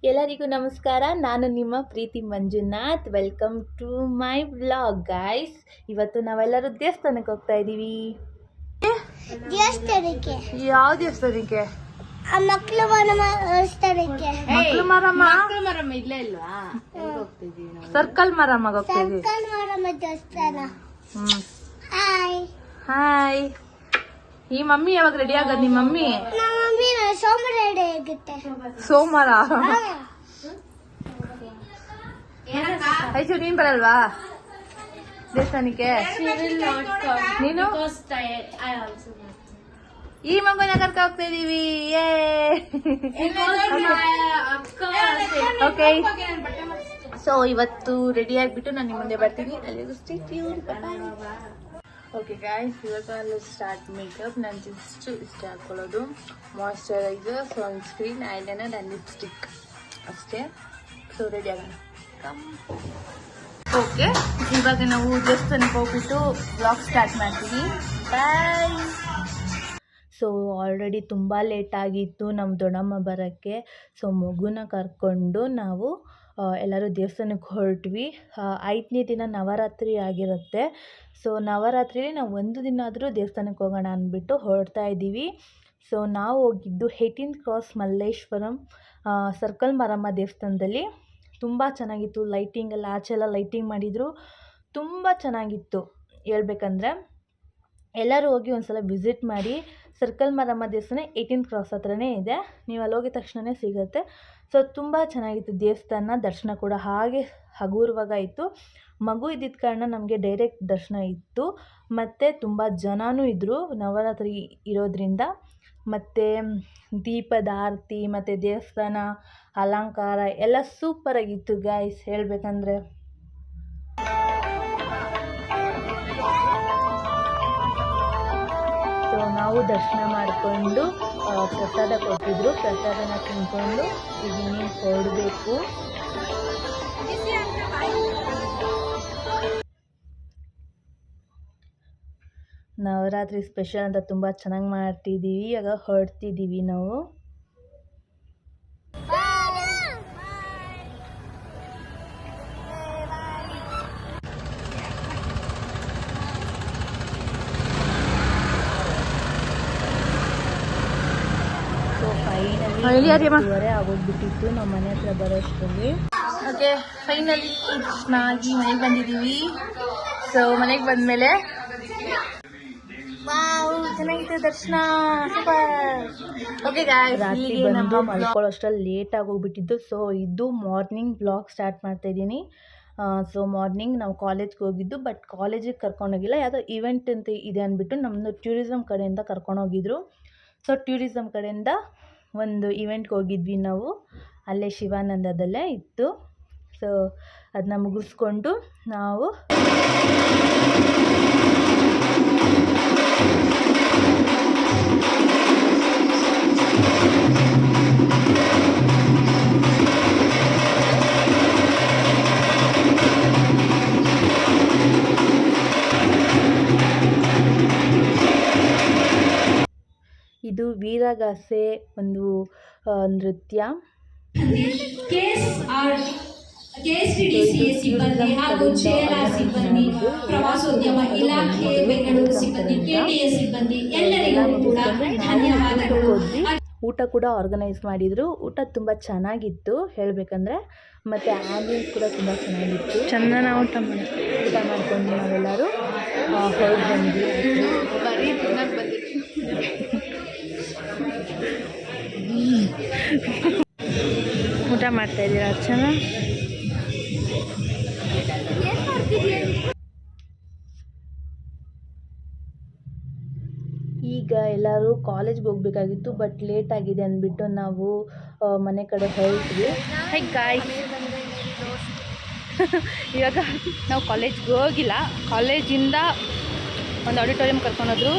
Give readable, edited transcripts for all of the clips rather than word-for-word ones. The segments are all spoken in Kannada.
ಎಲ್ಲರಿಗೂ ನಮಸ್ಕಾರ. ನಾನು ನಿಮ್ಮ Preethi Manjunath. Welcome to my vlog guys. ಇವತ್ತು ನಾವೆಲ್ಲರೂ ದೇವಸ್ಥಾನಕ್ಕೆ ಹೋಗ್ತಾ ಇದ್ದೀವಿ. ದೇವಸ್ಥಾನಕ್ಕೆ? ಯಾವ ದೇವಸ್ಥಾನಕ್ಕೆ? ಮಕ್ಕಳು ದೇವಸ್ಥಾನಕ್ಕೆ. ಮಕ್ಕಳು ಮಾರಮ್ಮ ಇಲ್ಲೇ ಇಲ್ವಾ? ಸರ್ಕಲ್ ಮಾರಮ್ಮ ಹೋಗ್ತಾ ಇದ್ದೀವಿ. ಸರ್ಕಲ್ ಮಾರಮ್ಮ ದೇವಸ್ಥಾನ. Hi hi. ಈ ಮಮ್ಮಿ ಯಾವಾಗ ರೆಡಿ ಆಗೋದು? ನಿಮ್ಮ ಮಮ್ಮಿ ನಮ್ಮ ಮಮ್ಮಿ ಸೋಮವಾರ ರೆಡಿ ಆಗುತ್ತೆ. ಸೋಮವಾರ? ಆಯ್ತು, ನೀನ್ ಬರಲ್ವಾ ದೇವಸ್ಥಾನಕ್ಕೆ? ನೀನು? ಈ ಮಗುನ ಕರ್ಕ ಹೋಗ್ತಾ ಇದೀವಿ. ಓಕೆ, ಸೊ ಇವತ್ತು ರೆಡಿ ಆಗ್ಬಿಟ್ಟು ನಾನು ನಿಮ್ಮ ಮುಂದೆ ಬರ್ತೀನಿ. ಅಲ್ಲಿಗೂ ಸ್ಟೇ ಟ್ಯೂನ್ಡ್. ಓಕೆ ಗಾಯ್ಸ್, ಇವಾಗ ಸ್ಟಾರ್ಟ್ ಮೇಕಪ್. ನಾನು ಜಸ್ಟ್ ಇಷ್ಟ ಹಾಕೊಳ್ಳೋದು moisturiser, sunscreen, eyeliner and lipstick ಅಷ್ಟೇ. ಸೊ ರೆಡಿ ಆಗೋಣ. ಓಕೆ, ಇವಾಗ ನಾವು ದೇವಸ್ಥಾನಕ್ಕೆ ಹೋಗ್ಬಿಟ್ಟು ವ್ಲಾಗ್ ಸ್ಟಾರ್ಟ್ ಮಾಡ್ತೀವಿ. ಬಾಯ್. ಸೊ ಆಲ್ರೆಡಿ ತುಂಬ ಲೇಟ್ ಆಗಿತ್ತು ನಮ್ಮ ದೊಡ್ಡಮ್ಮ ಬರೋಕ್ಕೆ. ಸೊ ಮಗುನ ಕರ್ಕೊಂಡು ನಾವು ಎಲ್ಲರೂ ದೇವಸ್ಥಾನಕ್ಕೆ ಹೊರಟ್ವಿ. 5ನೇ ದಿನ ನವರಾತ್ರಿ ಆಗಿರುತ್ತೆ. ಸೊ ನವರಾತ್ರಿಲಿ ನಾವು ಒಂದು ದಿನ ಆದರೂ ದೇವಸ್ಥಾನಕ್ಕೆ ಹೋಗೋಣ ಅಂದ್ಬಿಟ್ಟು ಹೊರಡ್ತಾ ಇದ್ದೀವಿ. ಸೊ ನಾವು ಹೋಗಿದ್ದು 18th cross Malleshwaram circle Maramma ದೇವಸ್ಥಾನದಲ್ಲಿ. ತುಂಬ ಚೆನ್ನಾಗಿತ್ತು. ಲೈಟಿಂಗ್ ಎಲ್ಲ ಆಚೆ ಎಲ್ಲ ಲೈಟಿಂಗ್ ಮಾಡಿದರು. ತುಂಬ ಚೆನ್ನಾಗಿತ್ತು ಹೇಳ್ಬೇಕಂದ್ರೆ. ಎಲ್ಲರೂ ಹೋಗಿ ಒಂದು ಸಲ ವಿಸಿಟ್ ಮಾಡಿ. ಸರ್ಕಲ್ ಮಾರಮ್ಮ ದೇವಸ್ಥಾನ 18th ಕ್ರಾಸ್ ಹತ್ರನೇ ಇದೆ. ನೀವು ಅಲ್ಲಿ ಹೋಗಿದ ತಕ್ಷಣವೇ ಸಿಗುತ್ತೆ. ಸೊ ತುಂಬ ಚೆನ್ನಾಗಿತ್ತು ದೇವಸ್ಥಾನ. ದರ್ಶನ ಕೂಡ ಹಾಗೆ ಹಗುರವಾಗಾಯಿತು. ಮಗು ಇದ್ದಿದ್ದ ಕಾರಣ ನಮಗೆ ಡೈರೆಕ್ಟ್ ದರ್ಶನ ಇತ್ತು. ಮತ್ತು ತುಂಬ ಜನನೂ ಇದ್ದರು ನವರಾತ್ರಿ ಇರೋದ್ರಿಂದ. ಮತ್ತು ದೀಪದ ಆರತಿ ಮತ್ತು ದೇವಸ್ಥಾನ ಅಲಂಕಾರ ಎಲ್ಲ ಸೂಪರಾಗಿತ್ತು ಗೈಸ್ ಹೇಳಬೇಕಂದ್ರೆ. ಸೊ ನಾವು ದರ್ಶನ ಮಾಡಿಕೊಂಡು ಪ್ರಸಾದ ಕೊಟ್ಟಿದ್ರು. ಪ್ರಸಾದನ ತಿಂದ್ಕೊಂಡು ಇದೀನಿ, ಹೊರಡಬೇಕು. ನವರಾತ್ರಿ ಸ್ಪೆಷಲ್ ಅಂತ ತುಂಬ ಚೆನ್ನಾಗಿ ಮಾಡ್ತಿದ್ದೀವಿ. ಇವಾಗ ಹೊರಡ್ತಿದ್ದೀವಿ ನಾವು. ಫೈನಲಿ ಆಗೋಗ್ಬಿಟ್ಟಿತ್ತು ನಮ್ಮ ಮನೆ ಹತ್ರ ಬರೋಷ್ಟರಲ್ಲಿ. ಓಕೆ, ಫೈನಲಿ ಚೆನ್ನಾಗಿ ಮನೆಗೆ ಬಂದಿದ್ದೀವಿ. ಸೊ ಮನೆಗೆ ಬಂದಮೇಲೆ ಚೆನ್ನಾಗಿತ್ತು ದರ್ಶನ, ಸೂಪರ್. ಓಕೆ ಗಾಯ್ಸ್, ರಾತ್ರಿ ಬಂದು ಮಲ್ಕೊಳ್ಳೋಷ್ಟರಲ್ಲಿ ಲೇಟ್ ಆಗೋಗ್ಬಿಟ್ಟಿದ್ದು. ಸೊ ಇದು ಮಾರ್ನಿಂಗ್ ಬ್ಲಾಗ್ ಸ್ಟಾರ್ಟ್ ಮಾಡ್ತಾ ಇದ್ದೀನಿ. ಸೊ ಮಾರ್ನಿಂಗ್ ನಾವು ಕಾಲೇಜ್ಗೆ ಹೋಗಿದ್ದು, ಬಟ್ ಕಾಲೇಜಿಗೆ ಕರ್ಕೊಂಡೋಗಿಲ್ಲ. ಯಾವುದೋ ಇವೆಂಟ್ ಅಂತ ಇದೆ ಅಂದ್ಬಿಟ್ಟು ನಮ್ಮದು ಟೂರಿಸಮ್ ಕಡೆಯಿಂದ ಕರ್ಕೊಂಡೋಗಿದ್ರು. ಸೊ ಟೂರಿಸಮ್ ಕಡೆಯಿಂದ ಒಂದು ಇವೆಂಟ್ಗೆ ಹೋಗಿದ್ವಿ ನಾವು. ಅಲ್ಲೇ ಶಿವಾನಂದದಲ್ಲೇ ಇತ್ತು. ಸೊ ಅದನ್ನ ಮುಗಿಸ್ಕೊಂಡು ನಾವು ಇದು ವೀರಗಾಸೆ ಒಂದು ನೃತ್ಯ. ಕೆಎಸ್ಟಿಡಿಸಿಎ ಸಿಬ್ಬಂದಿ ಹಾಗೂ ಜೆಎಲ್ಆರ್ ಸಿಬ್ಬಂದಿ, ಪ್ರವಾಸೋದ್ಯಮ ಇಲಾಖೆ ಬೆಂಗಳೂರು ಸಿಬ್ಬಂದಿ, ಕೆಡಿಎ ಸಿಬ್ಬಂದಿ ಎಲ್ಲರಿಗೂ ಕೂಡ ಧನ್ಯವಾದಗಳು. ಊಟ ಕೂಡ ಆರ್ಗನೈಸ್ ಮಾಡಿದರು. ಊಟ ತುಂಬ ಚೆನ್ನಾಗಿತ್ತು ಹೇಳಬೇಕಂದ್ರೆ. ಮತ್ತು ಆಂಬಿಯನ್ಸ್ ಕೂಡ ತುಂಬ ಚೆನ್ನಾಗಿತ್ತು. ಚಂದನ ಊಟ ಮಾಡಿಕೊಂಡು ನಾವೆಲ್ಲರೂ ಹೊರಗೆ ಬಂದ್ವಿ. ಬರೀ ತಿನ್ನಕ್ಕೆ ಬಂದಿತ್ತು. ಊಟ ಮಾಡ್ತಾ ಇದ್ದೀರಾ ಅರ್ಚನ? ಈಗ ಎಲ್ಲರೂ ಕಾಲೇಜ್ಗೆ ಹೋಗ್ಬೇಕಾಗಿತ್ತು, ಬಟ್ ಲೇಟ್ ಆಗಿದೆ ಅಂದ್ಬಿಟ್ಟು ನಾವು ಮನೆ ಕಡೆ ಹೊರಟ್ವಿ. ಹೈ ಗಾಯ್ಸ್, ಇವಾಗ ನಾವು ಕಾಲೇಜ್ಗೆ ಹೋಗಿಲ್ಲ. ಕಾಲೇಜಿಂದ ಒಂದು ಆಡಿಟೋರಿಯಂ ಕರ್ಕೊಂಡೋದ್ರು.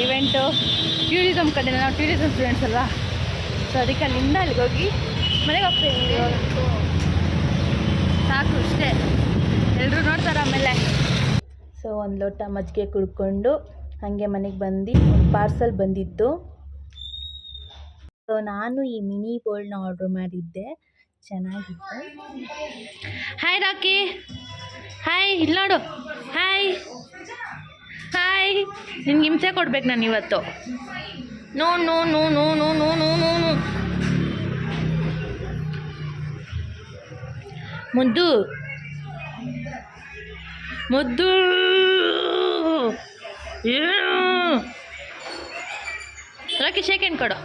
ಇವೆಂಟು ಟೂರಿಸಮ್ ಕಡೆ. ನಾವು ಟೂರಿಸಮ್ ಸ್ಟೂಡೆಂಟ್ಸ್ ಅಲ್ವಾ, ಸೊ ಅದಕ್ಕೆ ಅಲ್ಲಿಂದ ಅಲ್ಲಿಗೆ ಹೋಗಿ ಮನೆಗೆ ಹೋಗ್ತಾಯಿದ್ದೀವಿ. ಸಾಕು ಇಷ್ಟೇ, ಎಲ್ಲರೂ ನೋಡ್ತಾರೆ ಆಮೇಲೆ. ಸೊ ಒಂದು ಲೋಟ ಮಜ್ಜಿಗೆ ಕುಡ್ಕೊಂಡು ಹಾಗೆ ಮನೆಗೆ ಬಂದು ಒಂದು ಪಾರ್ಸಲ್ ಬಂದಿತ್ತು. ಸೊ ನಾನು ಈ ಮಿನಿ ಬೋಲ್ಡ್ನ ಆರ್ಡ್ರ್ ಮಾಡಿದ್ದೆ, ಚೆನ್ನಾಗಿತ್ತು. ಹಾಯ್ ರಾಕಿ, ಹಾಯ್, ಇಲ್ಲಿ ನೋಡು, ಹಾಯ್ ಹಾಯ್. ನಿನ್ಗೆ ಹಿಂಸೆ ಕೊಡ್ಬೇಕು ನಾನು ಇವತ್ತು. No no no no no no no no no. ಮುದ್ದು ಮುದ್ದು ಏನು ರಾಕಿ ಶೇಕ್ ಹ್ಯಾಂಡ್ ಕೊಡು,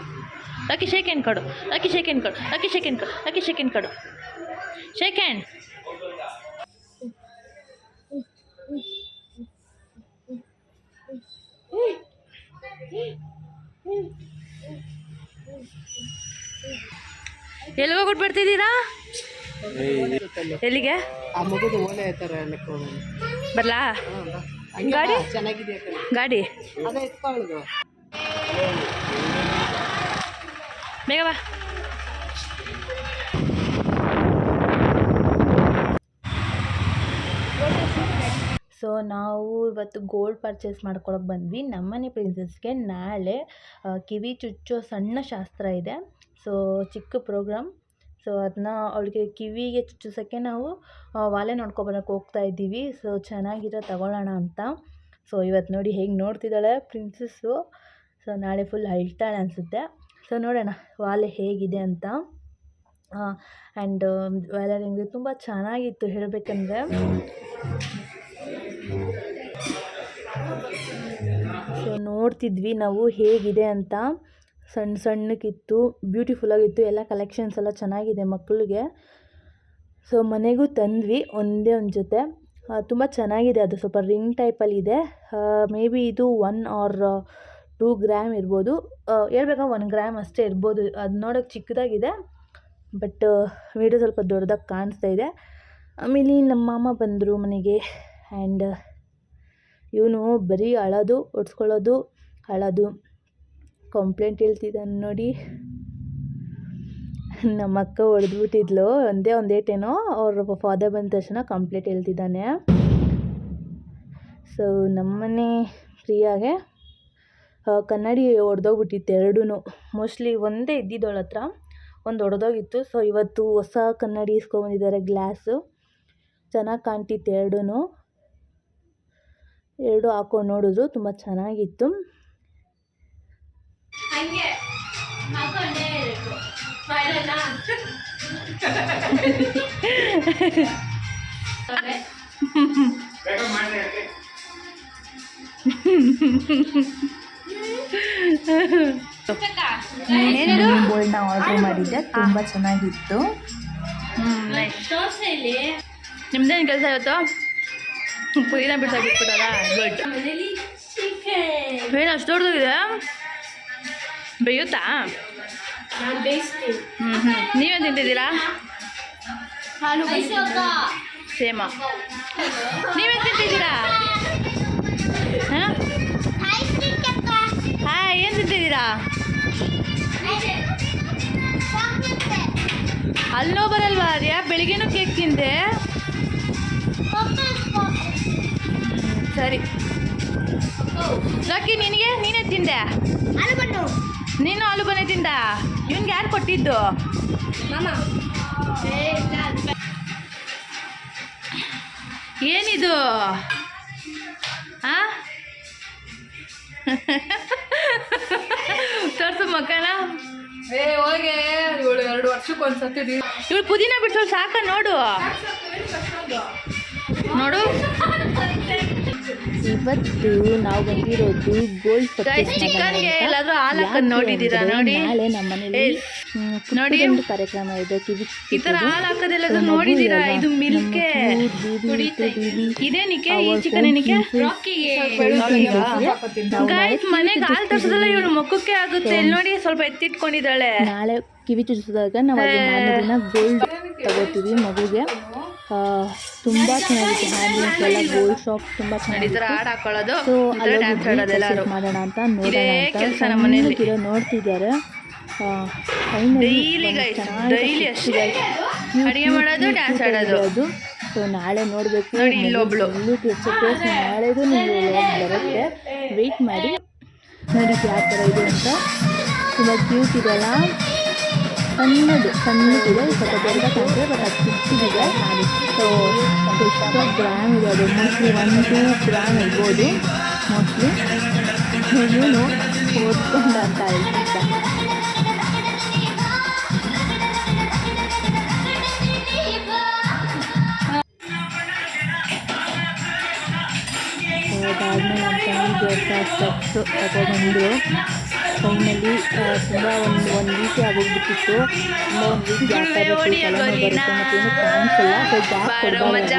ರಾಕಿ ಶೇಕ್ ಹ್ಯಾಂಡ್ ಕೊಡು, ರಾಕಿ ಶೇಕ್ ಹ್ಯಾಂಡ್ ಕೊಡು, ರಾಕಿ ಶೇಕ್ ಹ್ಯಾಂಡ್ ಕೊಡು, ರಾಕಿ ಶೇಕ್ ಹ್ಯಾಂಡ್ ಕೊಡು, ಶೇಕ್ ಹ್ಯಾಂಡ್. ಎಲ್ಲಿಗೆ ಹೋಗ್ಬಿಟ್ಟು ಬರ್ತಿದ್ದೀರಾ? ಎಲ್ಲಿಗೆ? ಆ ಮಗುದು ಓಲೆ ತರ ಬರ್ಲಾ? ಗಾಡಿ ಚೆನ್ನಾಗಿದೆ, ಗಾಡಿ ಅದೇ ಎತ್ಕೊಳ್ಳೋದು. ಬೇಗ ಬಾ. ಸೊ ನಾವು ಇವತ್ತು ಗೋಲ್ಡ್ ಪರ್ಚೇಸ್ ಮಾಡ್ಕೊಳಕ್ಕೆ ಬಂದ್ವಿ. ನಮ್ಮನೆ ಪ್ರಿನ್ಸಸ್ಗೆ ನಾಳೆ ಕಿವಿ ಚುಚ್ಚೋ ಸಣ್ಣ ಶಾಸ್ತ್ರ ಇದೆ. ಸೊ ಚಿಕ್ಕ ಪ್ರೋಗ್ರಾಮ್. ಸೊ ಅದನ್ನ ಅವಳಿಗೆ ಕಿವಿಗೆ ಚುಚ್ಚಿಸೋಕ್ಕೆ ನಾವು ವಾಲೆ ನೋಡ್ಕೊಬರೋಕ್ಕೆ ಹೋಗ್ತಾ ಇದ್ದೀವಿ. ಸೊ ಚೆನ್ನಾಗಿರೋ ತಗೊಳ್ಳೋಣ ಅಂತ. ಸೊ ಇವತ್ತು ನೋಡಿ ಹೇಗೆ ನೋಡ್ತಿದ್ದಾಳೆ ಪ್ರಿನ್ಸಸ್ಸು. ಸೊ ನಾಳೆ ಫುಲ್ ಅಳ್ತಾಳೆ ಅನಿಸುತ್ತೆ. ಸೊ ನೋಡೋಣ ವಾಲೆ ಹೇಗಿದೆ ಅಂತ. ಆ್ಯಂಡ್ ವ್ಯಾಲರಿಂಗ್ ತುಂಬ ಚೆನ್ನಾಗಿತ್ತು ಹೇಳಬೇಕಂದ್ರೆ. ಸೊ ನೋಡ್ತಿದ್ವಿ ನಾವು ಹೇಗಿದೆ ಅಂತ. ಸಣ್ಣ ಸಣ್ಣಕ್ಕಿತ್ತು, ಬ್ಯೂಟಿಫುಲ್ಲಾಗಿತ್ತು. ಎಲ್ಲ ಕಲೆಕ್ಷನ್ಸ್ ಎಲ್ಲ ಚೆನ್ನಾಗಿದೆ ಮಕ್ಕಳಿಗೆ. ಸೊ ಮನೆಗೂ ತಂದ್ವಿ ಒಂದೇ ಒಂದು ಜೊತೆ. ತುಂಬ ಚೆನ್ನಾಗಿದೆ. ಅದು ಸ್ವಲ್ಪ ರಿಂಗ್ ಟೈಪಲ್ಲಿದೆ. ಮೇ ಬಿ ಇದು 1 or 2 ಗ್ರಾಮ್ ಇರ್ಬೋದು. ಹೇಳ್ಬೇಕಾ 1 ಗ್ರಾಮ್ ಅಷ್ಟೇ ಇರ್ಬೋದು. ಅದು ನೋಡೋಕ್ಕೆ ಚಿಕ್ಕದಾಗಿದೆ, ಬಟ್ ವಿಡಿಯೋ ಸ್ವಲ್ಪ ದೊಡ್ಡದಾಗಿ ಕಾಣಿಸ್ತಾ ಇದೆ. ಆಮೇಲೆ ನಮ್ಮ ಮಾಮ ಬಂದರು ಮನೆಗೆ. ಆ್ಯಂಡ್ ಇವನು ಬರೀ ಅಳೋದು, ಒಡ್ಸ್ಕೊಳ್ಳೋದು, ಅಳೋದು, ಕಂಪ್ಲೇಂಟ್ ಹೇಳ್ತಿದ್ದಾನೆ ನೋಡಿ. ನಮ್ಮ ಅಕ್ಕ ಹೊಡೆದ್ಬಿಟ್ಟಿದ್ಲು, ಒಂದೇ ಏಟೇನೋ. ಅವ್ರ ಫಾದರ್ ಬಂದ ತಕ್ಷಣ ಕಂಪ್ಲೇಂಟ್ ಹೇಳ್ತಿದ್ದಾನೆ. ಸೊ ನಮ್ಮನೆ ಪ್ರಿಯಾಗೆ ಕನ್ನಡಿ ಹೊಡೆದೋಗ್ಬಿಟ್ಟಿತ್ತು ಎರಡೂ. ಮೋಸ್ಟ್ಲಿ ಒಂದೇ ಇದ್ದಿದ್ದವಳ ಹತ್ರ, ಒಂದು ಹೊಡೆದೋಗಿತ್ತು. ಸೊ ಇವತ್ತು ಹೊಸ ಕನ್ನಡಿ ಇಸ್ಕೊಂಬಂದಿದ್ದಾರೆ, ಗ್ಲಾಸು. ಚೆನ್ನಾಗಿ ಕಾಣ್ತಿತ್ತು ಎರಡು ಹಾಕೊಂಡು ನೋಡಿದ್ರು, ತುಂಬ ಚೆನ್ನಾಗಿತ್ತು. ಬೋಲ್ಡ್ನ ಆರ್ಡರ್ ಮಾಡಿದ್ದೆ, ತುಂಬ ಚೆನ್ನಾಗಿತ್ತು. ನಿಮ್ದೇನು ಕೆಲಸ ಇವತ್ತು? ಪುದೀನ ಬಿಡ್ಸಾಕ್ಬಿಟ್ಬಿಟ್ಟಲ್ಲ, ಗುಡ್. ಏನು ಅಷ್ಟು ದೊಡ್ಡದಾಗಿದೆ? ಬೇಯುತ್ತಾ? ನೀವೇನು ತಿಂತಿದ್ದೀರಾ? ಸೇಮ. ನೀವೇನು ತಿಂತಿದ್ದೀರಾ? ಹಾಂ, ಏನು ತಿಂತಿದ್ದೀರಾ? ಅಲ್ಲೋ ಬರಲ್ವಾ ಆರ್ಯ? ಬೆಳಿಗ್ಗೆನೂ ಕೇಕ್ ತಿಂದೆ. ಸರಿ ರಾಕಿ, ನೀನೇ ತಿಂದೆ? ನೀನು ಆಲೂ ಬನ್ನಿ ತಿಂದ? ಇವನ್ಗೆ ಯಾರು ಕೊಟ್ಟಿದ್ದು? ಏನಿದು? ಹಾಂ, ತೋರ್ಸು ಮಕ್ಕನ. ಹೋಗಿ ಇವಳು 2 ವರ್ಷಕ್ಕೊಂದ್ಸತಿ ಇವಳು ಪುದೀನ ಬಿಡ್ಸೋಳು ಸಾಕ ನೋಡು. ನೋಡು, ಇವತ್ತು ನಾವು ಬಂದಿರೋದು ಗೋಲ್ಡ್ ಚಿಕನ್ಗೆ ಎಲ್ಲಾದ್ರೂ ಹಾಲು ಹಾಕೊಂಡು ನೋಡಿದ್ದೀರಾ? ನೋಡಿ, ನಾಳೆ ನಮ್ಮ ಮನೇಲಿ ನೋಡಿ ಕಾರ್ಯಕ್ರಮ ಇದೆ. ಈ ಥರ ಹಾಲು ಹಾಕೋದೆಲ್ಲರೂ ನೋಡಿದ್ದೀರಾ? ಇದು ಮಿಲ್ಕೆ ಇದೇನಿಕೆ? ಈ ಚಿಕನ್ ಏನಕ್ಕೆ? ಗಾಯ್ಸ್, ಮನೆಗೆ ಹಾಲು ತರಿಸೋದಲ್ಲ, ಇವಳು ಮುಖಕ್ಕೆ ಆಗುತ್ತೆ. ಇಲ್ಲಿ ನೋಡಿ, ಸ್ವಲ್ಪ ಎತ್ತಿಟ್ಕೊಂಡಿದ್ದಾಳೆ. ನಾಳೆ ಕಿವಿ ಚುಚ್ಚಿಸಿದಾಗ ನಾವು ದಿನ ಗೋಲ್ಡ್ ತಗೋತೀವಿ ಮಗುಗೆ. ತುಂಬ ಚೆನ್ನಾಗಿತ್ತು. ಹ್ಯಾಂಡ್ಲೂಮ್ಸ್ ಎಲ್ಲ ಗೋಲ್ಡ್ ಶಾಪ್ ತುಂಬ ಚೆನ್ನಾಗಿತ್ತು. ಸೊ ಅಲ್ಲೋಗಿ ಮಾಡೋಣ ಅಂತ ನೋಡೋಣ ಅಂತ ಕಿಲೋ ನೋಡ್ತಿದ್ದಾರೆ. ಅದು ಸೊ ನಾಳೆ ನೋಡಬೇಕು. ನಾಳೆದು ನಿಮಗೆ ಬರುತ್ತೆ, ವೆಯ್ಟ್ ಮಾಡಿ ನೋಡಿ ಯಾವ ಥರ ಇದೆ ಅಂತ. ತುಂಬ ಕ್ಯೂಟ್ ಇದೆಯಲ್ಲ, ಸಣ್ಣದಿದೆ, ಸ್ವಲ್ಪ ದೊಡ್ಡ ಕಾಣ್ತದೆ, ಬಟ್ ಅದು ಚಿಕ್ಕದಿದೆ. ಸೊ ಎಷ್ಟು ಗ್ರಾಮ್ ಇದೆ ಅದು? ಮೋಸ್ಟ್ಲಿ 1-2 ಗ್ರಾಮ್ ಇರ್ಬೋದು ಮೋಸ್ಟ್ಲಿ. ಇವನು ಓದ್ಕೊಂಡು ಅಂತ ಹೇಳ್ತಿದ್ದ. ಅದಾದಮೇಲೆ ನಮ್ಮ ಫ್ಯಾಮಿಲಿ ಸ್ಟೆಪ್ಸು ತಗೊಂಡ್ಬಂದರು. ಫೈನಲಿ ತುಂಬ ಒಂದು ವೀಕ್ ಆಗೋಗ್ಬಿಟ್ಟಿತ್ತು. ತುಂಬ ಒಂದು ವೀಕ್ ಗ್ಯಾಪ್ ಆಗುತ್ತೆ, ಬರುತ್ತೆ ಮತ್ತೇನು ಕಾಣಿಸಲ್ಲ. ಸೊ ಗ್ಯಾಪ್ ಕೊಡಬಾರ್ದು.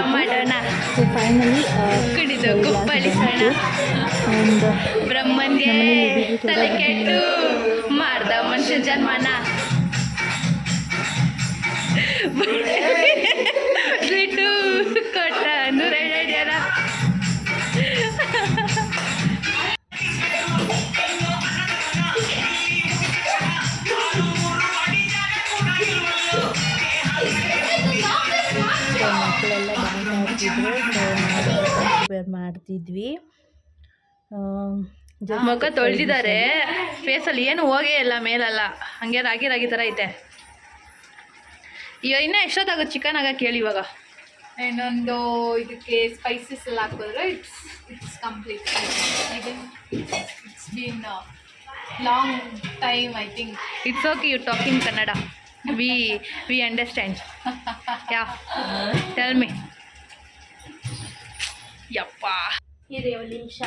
ಸೊ ಫೈನಲಿ ಆ್ಯಂಡ್ ಬ್ರಹ್ಮನ್ಗೆ ತಲೆ ಕೆಟ್ಟು ಮಾಡ್ದ ಮನುಷ್ಯ ಜನ್ಮನ ಬಿಟ್ಟು ಕೊಟ್ಟ 102 ಜನ. ಮಕ್ಕಳೆಲ್ಲ ಡ್ಯಾನ್ಸ್ ಆಡ್ತಿದ್ರು. ಪ್ರಿಪೇರ್ ಮಾಡ್ತಿದ್ವಿ. ಮುಖ ತೊಳೆದಿದ್ದಾರೆ, ಫೇಸಲ್ಲಿ ಏನು ಹೋಗೇ ಇಲ್ಲ, ಮೇಲೆಲ್ಲ ಹಂಗೆ ರಾಗಿ ರಾಗಿ ಥರ ಐತೆ. ಇವಾಗ ಇನ್ನೂ ಎಷ್ಟೊತ್ತಾಗುತ್ತೆ ಚಿಕನ್ ಆಗ ಕೇಳಿ. ಇವಾಗ ಇನ್ನೊಂದು ಇದಕ್ಕೆ ಸ್ಪೈಸಸ್ ಎಲ್ಲ ಹಾಕಿದ್ರೆ it's complete. It's been long time I think. It's okay, you talking Kannada, we understand. Yeah tell me. ಯಪ್ಪ ಇದೆ ಒಂದು ನಿಮಿಷ.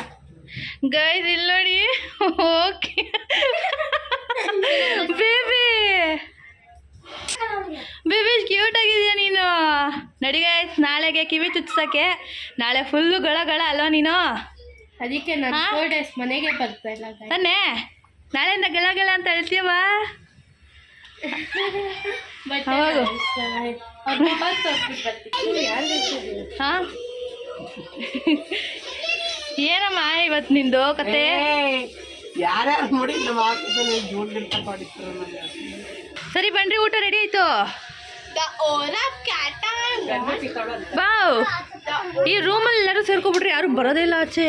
ಗೈಸ್ ಇಲ್ಲಿ ನೋಡಿ. ಓಕೆ ಬೇಬಿ ಕ್ಯೂಟ್ ಆಗಿದೆಯಾ ನೀನು. ನಡಿ ಗೈಸ್, ನಾಳೆಗೆ ಕಿವಿ ಚುಚ್ಚಕ್ಕೆ. ನಾಳೆ ಫುಲ್ಲು ಗಳ ಅಲ್ವಾ ನೀನು? ಅದಕ್ಕೆ ನಾನು 4 days ಮನೆಗೆ ಬರ್ತಾ ಇಲ್ಲ. ತಾನೇ ನಾಳೆಯಿಂದ ಗಳ ಅಂತ ಹೇಳ್ತೀಯವ. ಹೌದು. ಹಾಂ ಏನಮ್ಮ ಇವತ್ತು ನಿಂದು ಕತೆ? ಯಾರ್ಯಾರು ನೋಡಿ ನಮ್ಮ ಸರಿ ಬನ್ರಿ, ಊಟ ರೆಡಿ ಆಯ್ತು. ಬಾವ್, ಈ ರೂಮಲ್ಲಿ ಎಲ್ಲರೂ ಸೇರ್ಕೊಬಿಟ್ರಿ, ಯಾರು ಬರೋದೇ ಇಲ್ಲ ಆಚೆ.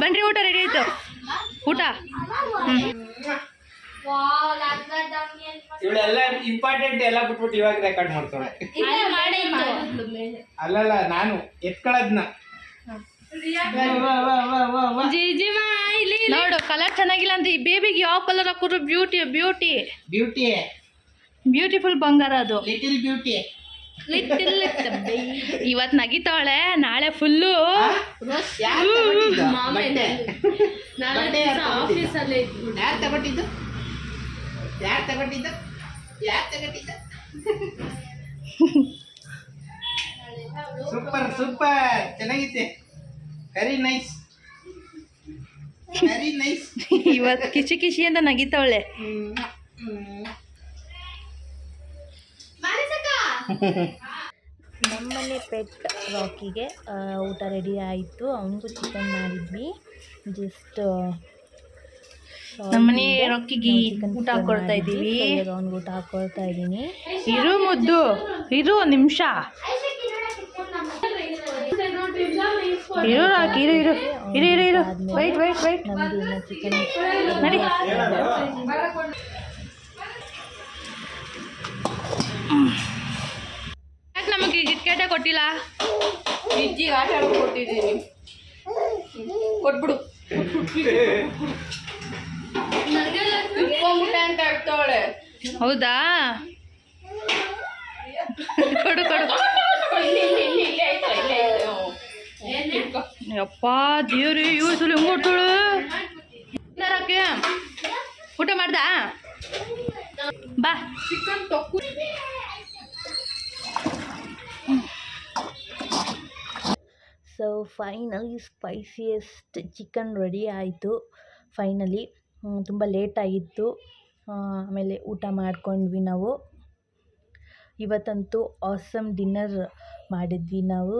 ಬನ್ರಿ, ಊಟ ರೆಡಿ ಆಯ್ತು. ಊಟ ಇವಳೆಲ್ಲ ಇಂಪಾರ್ಟೆಂಟ್ ಎಲ್ಲ ಬಿಟ್ಬಿಟ್ಟು ಇವಾಗ ರೆಕಾರ್ಡ್ ಮಾಡ್ತಾಳೆ. ಅಲ್ಲಲ್ಲ, ನಾನು ಎತ್ಕೊಳ್ಳೋದ್ನ ನೋಡು, ಕಲರ್ ಚೆನ್ನಾಗಿಲ್ಲ ಅಂತ ಈ ಬೇಬಿಗೆ ಯಾವ ಕಲರ್ ಹಾಕಿದ್ರು ಬ್ಯೂಟಿಫುಲ್ ಬಂಗಾರ ಅದು. Little beauty. ಇವತ್ತು ನಗಿತಾವಳೆ, ನಾಳೆ ಫುಲ್ಲು ಯಾರು ತಗೊಂಡಿದ್ದು? ಸೂಪರ್ ಚೆನ್ನಾಗಿದೆ. Very nice. ಇವತ್ತು ಕಿಚಿ ಅಂತ ನಗಿತಾವಳೆ. ನಮ್ಮನೆ ಪೆಟ್ ರಾಕಿಗೆ ಊಟ ರೆಡಿ ಆಯಿತು. ಅವನಿಗೂ ಚಿಕನ್ ಮಾಡಿದ್ವಿ. ಜಸ್ಟ್ ನಮ್ಮನೆ ರಾಕಿಗೆ ಊಟ ಹಾಕೊಳ್ತಾ ಇದ್ದೀವಿ. ಅವ್ನಿಗೆ ಊಟ ಹಾಕೊಳ್ತಾ ಇದ್ದೀನಿ. ಇರು ಮುದ್ದು, ಇರು ಒಂದು ನಿಮಿಷ. ಇರು ರಾಕಿ, ಇರು ವೈಟ್ ನಮಗೆ ಇನ್ನು ಚಿಕನ್ ನಡಿ. ಯಾಕೆ ನಮಗೆ ಕಿಟ್ಕೆಟೇ ಕೊಟ್ಟಿಲ್ಲ? ಇಜ್ಜಿಗೆ ಆಟ ಆಡೋಕೆ ಕೊಟ್ಟಿದ್ದೀನಿ, ಕೊಟ್ಬಿಡು. ಇಟ್ಕೊಂಡ್ಬಿಟ್ಟೆ ಅಂತ ಹೇಳ್ತಾವಳೆ. ಹೌದಾ? ಕೊಡು. ಯಪ್ಪ ದೇವ್ರಿ, ಇವ್ರು ಹೆಂಗ್ ಕೊಟ್ಟಳು? ಊಟ ಮಾಡ್ದ? ಬಾ. Chicken thokku. So finally spiciest chicken ready ಆಯಿತು. ಫೈನಲಿ ತುಂಬ ಲೇಟಾಗಿತ್ತು. ಆಮೇಲೆ ಊಟ ಮಾಡ್ಕೊಂಡ್ವಿ ನಾವು. ಇವತ್ತಂತೂ ಆಸಮ್ ಡಿನ್ನರ್ ಮಾಡಿದ್ವಿ ನಾವು.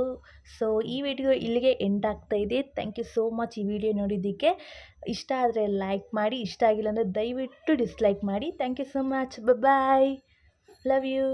ಸೊ ಈ ವಿಡಿಯೋ ಇಲ್ಲಿಗೆ ಎಂಡ್ ಆಗ್ತಾಯಿದೆ. ಥ್ಯಾಂಕ್ ಯು ಸೋ ಮಚ್ ಈ ವಿಡಿಯೋ ನೋಡಿದ್ದಕ್ಕೆ. ಇಷ್ಟ ಆದರೆ ಲೈಕ್ ಮಾಡಿ, ಇಷ್ಟ ಆಗಿಲ್ಲ ಅಂದರೆ ದಯವಿಟ್ಟು ಡಿಸ್ಲೈಕ್ ಮಾಡಿ. Thank you so much. Bye, love you.